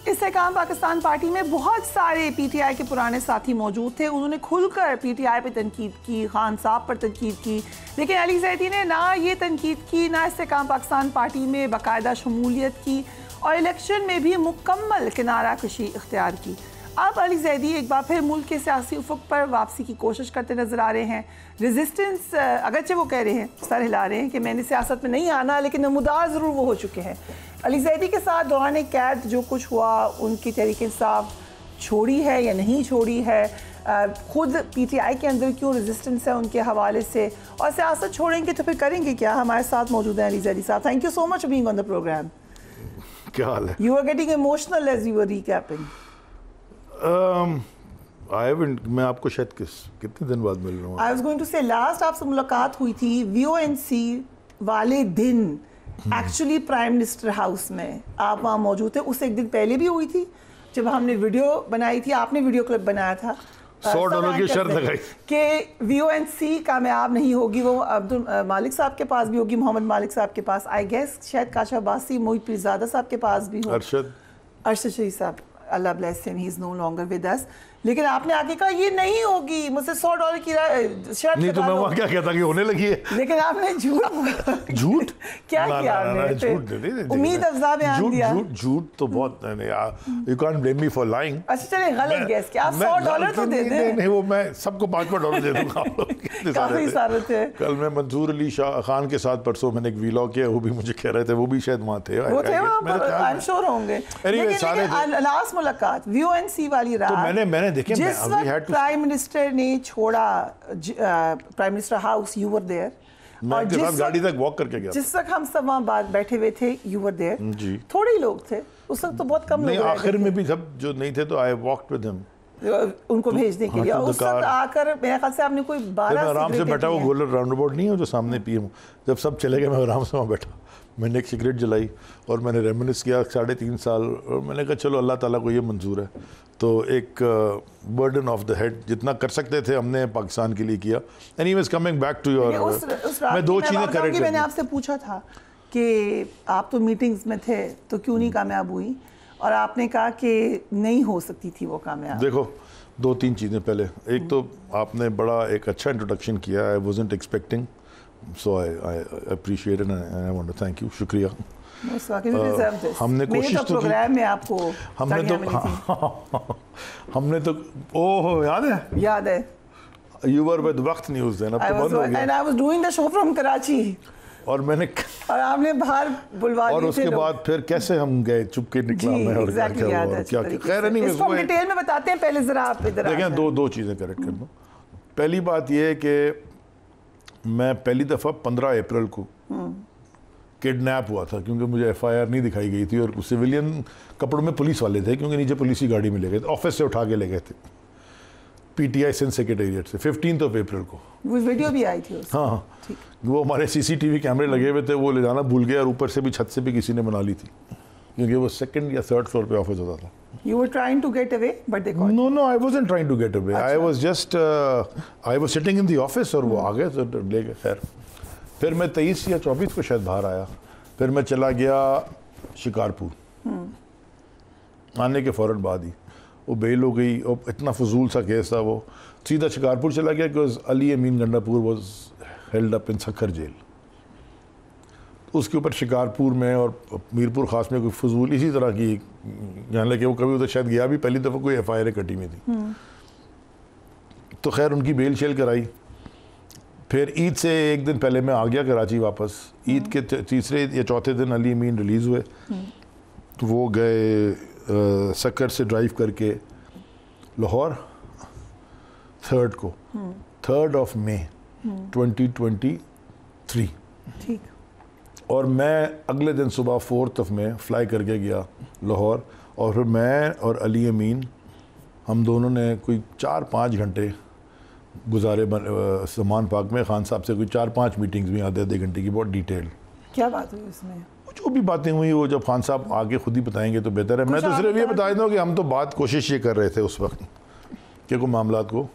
استحکام پاکستان پارٹی میں بہت سارے پی ٹی آئی کے پرانے ساتھی موجود تھے. انہوں نے کھل کر پی ٹی آئی پہ تنقید کی, خان صاحب پر تنقید کی, لیکن علی زیدی نے نہ یہ تنقید کی, نہ استحکام پاکستان پارٹی میں باقاعدہ شمولیت کی, اور الیکشن میں بھی مکمل کنارہ کشی اختیار کی. اب علی زیدی ایک بار پھر ملک کے سیاسی افق پر واپسی کی کوشش کرتے نظر آ رہے ہیں. ریزسٹنس اگرچہ وہ کہہ رہے ہیں, سر ہلا رہے ہیں کہ میں نے سیاست میں نہیں آنا, لیکن نمودار ضرور وہ ہو چکے ہیں. علی زیدی کے ساتھ دوران قید جو کچھ ہوا, ان کی تحریک انصاف چھوڑی ہے یا نہیں چھوڑی ہے, خود پی ٹی آئی کے اندر کیوں ریزسٹنس ہے ان کے حوالے سے, اور سیاست چھوڑیں گے تو پھر کریں گے کیا؟ ہمارے ساتھ موجود ہیں علی زیدی صاحب. Thank you so much for being on the programme. کیا حال ہے؟ You are getting emotional as you are recapping. میں آپ کو شاید کتنے دن بعد مل رہا ہوں. I was going to say last آپ سے ملاقات ہوئی تھی VONC والے دن ایکچولی پرائم منسٹر ہاؤس میں, آپ وہاں موجود تھے. اس سے ایک دن پہلے بھی ہوئی تھی جب ہم نے ویڈیو بنائی تھی, آپ نے ویڈیو کلپ بنایا تھا $100 کی شرط لگائی کہ VONC کامیاب نہیں ہوگی. وہ عبد مالک صاحب کے پاس بھی ہوگی, محمد مالک صاحب کے پاس, آئی گیس شاید کاشا عباسی, محیط پیرزادہ صاحب کے پاس بھی ہو, ارشد شریف صاحب, اللہ بلیس ہم, ہی از نو لانگر ود اس. لیکن آپ نے آگے کہا یہ نہیں ہوگی, مجھ سے $100 کی شرط نہیں, تو میں وہاں کیا کہتا کہ ہونے لگی ہے. لیکن آپ نے جھوٹ کیا کیا آپ نے؟ امید افزا بیان دیا. جھوٹ تو بہت, you can't blame me for lying. اچھا چلیں, غلط گیس کیا, آپ $100 تو دے دیں. نہیں, وہ میں سب کو $5 دے دوں گا. کافی سارے تھے. کل میں منظور علی شاہ خان کے ساتھ پرسوں میں نے ایک ویلاگ کیا, وہ بھی مجھے کہہ رہے تھے, وہ بھی شاید وہاں تھے. وہ تھے وہاں پر, آئی ایم شور ہوں گے. لیکن لاسٹ ملاقات VONC والی رات, میں نے دیکھیں جس وقت پرائم منسٹر نے چھوڑا prime minister house, you were there. میں کے ساتھ گاڑی تک واک کر کے گیا. جس وقت ہم سب وہاں بیٹھے ہوئے تھے, یو ور دیئر. تھوڑے ہی لوگ تھے اس وقت, تو بہت کم لوگ. نہیں, آخر میں بھی سب جو نہیں تھے تو آئی واکڈ ود ہم, ان کو بھیجنے کے لیے. اس وقت آ کر میرے خیال سے آپ نے کوئی 12 آرام سے بیٹھا, وہ گولر راؤنڈ اباؤٹ نہیں ہے جو سامنے پی ایم, جب سب چلے گئے میں آرام سے وہاں بیٹھا. میں نے ایک سگریٹ جلائی اور میں نے ریمنس کیا 3.5 سال, اور میں نے کہا چلو اللہ تعالیٰ کو یہ منظور ہے. تو ایک برڈن آف دا ہیڈ جتنا کر سکتے تھے ہم نے پاکستان کے لیے کیا. Anyways coming back to your, میں 2 چیزیں کریکٹ. میں نے آپ سے پوچھا تھا کہ آپ تو میٹنگز میں تھے تو کیوں نہیں کامیاب ہوئی, اور آپ نے کہا کہ نہیں ہو سکتی تھی وہ کامیاب. دیکھو 2-3 چیزیں. پہلے ایک تو آپ نے بڑا ایک اچھا انٹروڈکشن کیا, I wasn't expecting, so I appreciate it and I want to thank you. شکریہ. ہم نے کوشش تو کی, ہم نے تو اوہ یاد ہے یو ور ود وقت نیوز دین, اب تو بند ہو گیا. And I was doing the show from Karachi, اور میں نے, اور آپ نے باہر بلوا اور اس کے بعد پھر کیسے ہم گئے, چپ کے نکلا میں, اور کیا خیر نہیں. اس کو ڈیٹیل میں بتاتے ہیں, پہلے ذرا آپ ادھر دیکھیں. 2 چیزیں کریکٹ کر دوں. پہلی بات یہ ہے کہ میں پہلی دفعہ 15 اپریل کو کڈنیپ ہوا تھا, کیونکہ مجھے FIR نہیں دکھائی گئی تھی, اور سویلین کپڑوں میں پولیس والے تھے, کیونکہ نیچے پولیسی گاڑی میں لے گئے تھے, آفس سے اٹھا کے لے گئے تھے PTI سندھ سیکریٹریٹ سے 15 اپریل کو. وہ ویڈیو بھی آئی تھی. ہاں, وہ ہمارے CCTV کیمرے لگے ہوئے تھے, وہ لے جانا بھول گیا, اور اوپر سے بھی چھت سے بھی کسی نے بنا لی تھی, کیونکہ وہ 2nd یا 3rd فلور پہ آفس ہوتا تھا. You were trying to get away, but they caught you. No, I wasn't trying to get away. I was just, I was sitting in the office, اور وہ آگے تو لے گئے. خیر پھر میں 23 یا 24 کو شاید باہر آیا. پھر میں چلا گیا شکارپور. آنے کے فوراً بعد ہی وہ بیل ہو گئی, اور اتنا فضول سا کیس تھا, وہ سیدھا شکارپور چلا گیا, because Ali Amin Gandapur was held up in Sukkur jail. اس کے اوپر شکارپور میں اور میرپور خاص میں کوئی فضول اسی طرح کی, جان لے کہ وہ کبھی ادھر شاید گیا بھی, پہلی دفعہ کوئی FIR کٹی میں تھی. تو خیر ان کی بیل شیل کرائی. پھر عید سے 1 دن پہلے میں آ گیا کراچی واپس. عید کے 3 یا 4 دن علی امین ریلیز ہوئے, تو وہ گئے سکر سے ڈرائیو کر کے لاہور 3rd کو, 3rd آف مئی 2023. اور میں اگلے دن صبح 4th آف مئی فلائی کر کے گیا لاہور, اور پھر میں اور علی امین ہم دونوں نے کوئی 4-5 گھنٹے گزارے سمان پاک میں. خان صاحب سے کوئی 4-5 میٹنگز بھی, آدھے گھنٹے کی, بہت ڈیٹیل. کیا بات ہوئی اس میں؟ جو بھی باتیں ہوئی وہ جب خان صاحب آگے خود ہی بتائیں گے تو بہتر ہے. میں تو صرف یہ بتا دوں کہ ہم تو بات کوشش یہ کر رہے تھے اس وقت کہ کوئی معاملات کو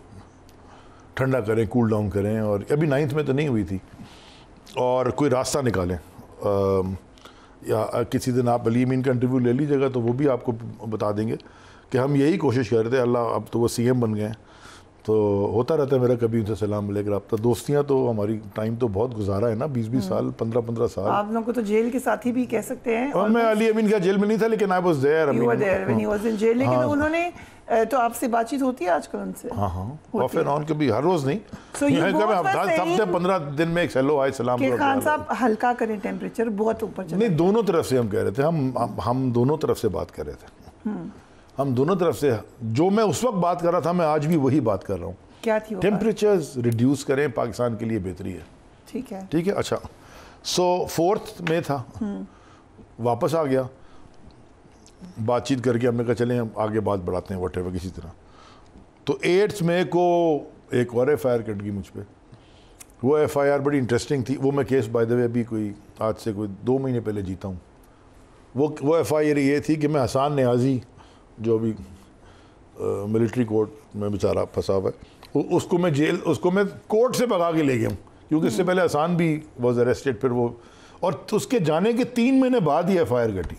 ٹھنڈا کریں, کول ڈاؤن کریں, اور ابھی 9th میں تو نہیں ہوئی تھی, اور کوئی راستہ نکالیں. یا کسی دن آپ علی امین کا انٹرویو لے لیجیے گا تو وہ بھی آپ کو بتا دیں گے کہ ہم یہی کوشش کر رہے تھے. اللہ اب تو وہ سی ایم بن گئے ہیں تو ہوتا رہتا ہے میرا کبھی ان سے سلام علیک رابطہ. دوستیاں تو ہماری ٹائم تو بہت گزارا ہے نا, 20 سال 15 سال. آپ لوگوں کو تو جیل کے ساتھی بھی کہہ سکتے ہیں. اور میں علی امین کا جیل میں نہیں تھا لیکن I was there. You were there when he was in jail. لیکن انہوں نے تو آپ سے بات چیت ہوتی ہے آج کل ان سے؟ ہاں آف اینڈ آن, کبھی ہر روز نہیں, ہفتے 15 دن میں ایک ہیلو ہائے سلام. کہ خان صاحب ہلکا کریں ٹیمپریچر بہت اوپر چلا. نہیں, دونوں طرف سے ہم کہہ رہے تھے, ہم دونوں طرف سے بات کر رہے تھے. ہم دونوں طرف سے, جو میں اس وقت بات کر رہا تھا میں آج بھی وہی بات کر رہا ہوں. کیا تھی وہ؟ ٹیمپریچرز ریڈیوس کریں, پاکستان کے لیے بہتری ہے. ٹھیک ہے ٹھیک ہے. اچھا, سو 4 مئی تھا, واپس آ گیا, بات چیت کر کے ہم نے کہا چلیں ہم آگے بات بڑھاتے ہیں واٹ ایور کسی طرح. تو 8 مئی کو ایک اور ایف آئی آر کٹ گئی مجھ پہ. وہ ایف آئی آر بڑی انٹرسٹنگ تھی. وہ میں کیس بائی دا وے ابھی کوئی آج سے کوئی 2 مہینے پہلے جیتا ہوں. وہ ایف آئی آر یہ تھی کہ میں حسان نیازی جو ابھی ملٹری کورٹ میں بیچارہ پھنسا ہوا ہے, اس کو میں کورٹ سے بھگا کے لے گیا ہوں کیونکہ اس سے پہلے حسان بھی واز اریسٹڈ. پھر وہ, اور اس کے جانے کے 3 مہینے بعد ہی ایف آئی آر کٹی.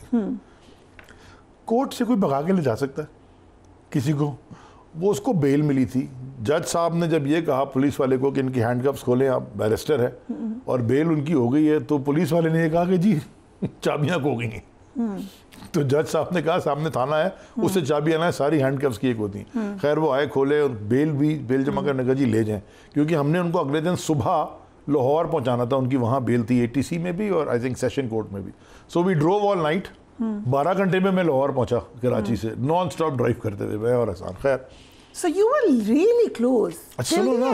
کورٹ سے کوئی بھگا کے لے جا سکتا ہے کسی کو؟ وہ اس کو بیل ملی تھی. جج صاحب نے جب یہ کہا پولیس والے کو کہ ان کی ہینڈ کپس کھولیں, آپ بیرسٹر ہے اور بیل ان کی ہو گئی ہے, تو پولیس والے نے یہ کہا کہ جی چابیاں کھو گئی ہیں. تو جج صاحب نے کہا سامنے تھانہ ہے, اس سے چابیاں نہ ساری ہینڈ کپس کی ایک ہوتی ہیں. خیر وہ آئے, کھولے اور بیل جمع کرنے کا جی لے جائیں, کیونکہ ہم نے ان کو اگلے دن صبح لاہور پہنچانا تھا. ان کی وہاں بیل تھی ATC میں بھی اور آئی تھنک سیشن کورٹ میں بھی. سو وی ڈروو آل نائٹ. 12 گھنٹے میں لاہور پہنچا کراچی سے, نان سٹاپ ڈرائیو کرتے ہوئے میں اور حسان. خیر So you were really close. سنو.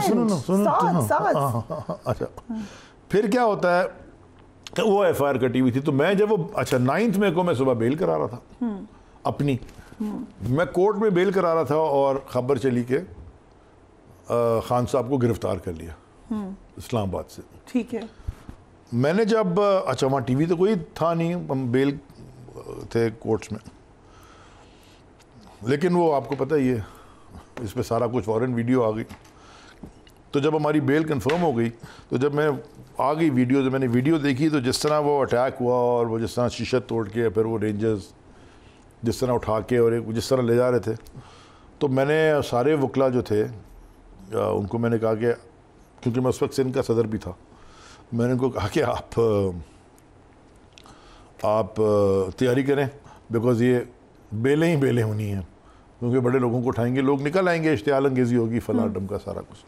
اچھا, پھر کیا ہوتا ہے کہ وہ ایف آئی آر کٹی ہوئی تھی. تو میں جب وہ, اچھا 9 مئی کو میں صبح بیل کرا رہا تھا اپنی, میں کورٹ میں بیل کرا رہا تھا اور خبر چلی کہ خان صاحب کو گرفتار کر لیا اسلام آباد سے. ٹھیک ہے. میں نے جب, اچھا وہاں ٹی وی تو کوئی تھا نہیں, ہم بیل تھے کورٹس میں, لیکن وہ آپ کو پتہ ہی ہے اس پہ سارا کچھ فوراً ویڈیو آ گئی. تو جب ہماری بیل کنفرم ہو گئی تو جب میں آ گئی ویڈیو, جب میں نے ویڈیو دیکھی تو جس طرح وہ اٹیک ہوا اور وہ جس طرح شیشہ توڑ کے پھر وہ رینجرز جس طرح اٹھا کے اور جس طرح لے جا رہے تھے, تو میں نے سارے وکلا جو تھے ان کو میں نے کہا کہ, کیونکہ میں اس وقت سندھ کا صدر بھی تھا, میں نے ان کو کہا کہ آپ تیاری کریں, بیکاز یہ بیلیں ہی بیلیں ہونی ہیں, کیونکہ بڑے لوگوں کو اٹھائیں گے, لوگ نکل آئیں گے, اشتعال انگیزی ہوگی, فلاں ڈم کا سارا کچھ.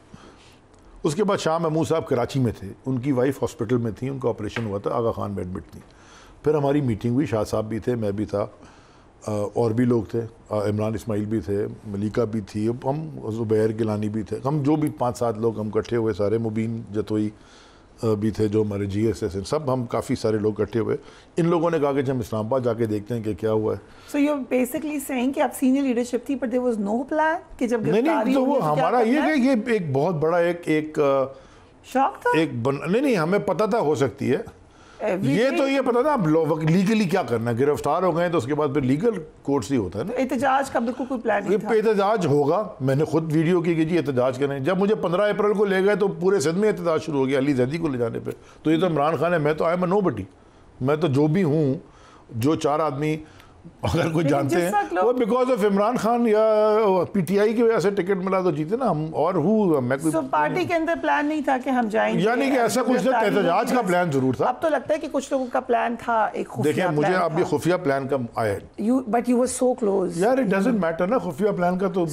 اس کے بعد شاہ محمود صاحب کراچی میں تھے, ان کی وائف ہاسپٹل میں تھی, ان کا آپریشن ہوا تھا, آغا خان میں ایڈمٹ تھی. پھر ہماری میٹنگ ہوئی, شاہ صاحب بھی تھے, میں بھی تھا, اور بھی لوگ تھے, عمران اسماعیل بھی تھے, ملیکہ بھی تھی, ہم زبیر گیلانی بھی تھے, ہم جو بھی 5-7 لوگ ہم اکٹھے ہوئے سارے, مبین جتوئی بھی تھے جو ہمارے جی ایس ایس ہیں, سب ہم کافی سارے لوگ اکٹھے ہوئے. ان لوگوں نے کہا کہ ہم اسلام آباد جا کے دیکھتے ہیں کہ کیا ہوا ہے. So you're basically saying کہ آپ سینئر لیڈرشپ تھی but there was no plan کہ جب نہیں, تو وہ ہمارا یہ کہ یہ ایک بہت بڑا ایک شوق تھا. نہیں ہمیں پتہ تھا ہو سکتی ہے, یہ تو یہ پتا تھا لیگلی کیا کرنا ہے. گرفتار ہو گئے تو اس کے بعد پھر لیگل کورٹس ہی ہوتا ہے نا. احتجاج کا بالکل کوئی پلان نہیں تھا. احتجاج ہوگا, میں نے خود ویڈیو کی کہ جی احتجاج کریں. جب مجھے 15 اپریل کو لے گئے تو پورے سندھ میں احتجاج شروع ہو گیا علی زیدی کو لے جانے پہ. تو یہ تو عمران خان ہے, میں تو آئی ایم نو بڈی, میں تو جو بھی ہوں, جو 4 آدمی اگر کوئی جانتے ہیں وہ بیکاز آف عمران خان یا پی ٹی آئی کی وجہ سے ٹکٹ ملا تو جیتے نا ہم. اور میں کوئی پارٹی کے اندر پلان نہیں تھا کہ ہم جائیں گے, یعنی کہ ایسا کچھ نہیں, احتجاج کا پلان ضرور تھا. اب تو لگتا ہے کہ کچھ لوگوں کا پلان تھا, ایک خفیہ دیکھیں مجھے اب یہ خفیہ پلان کا آیا ہے. But you were so close. یار it doesn't matter نا, خفیہ پلان کا تو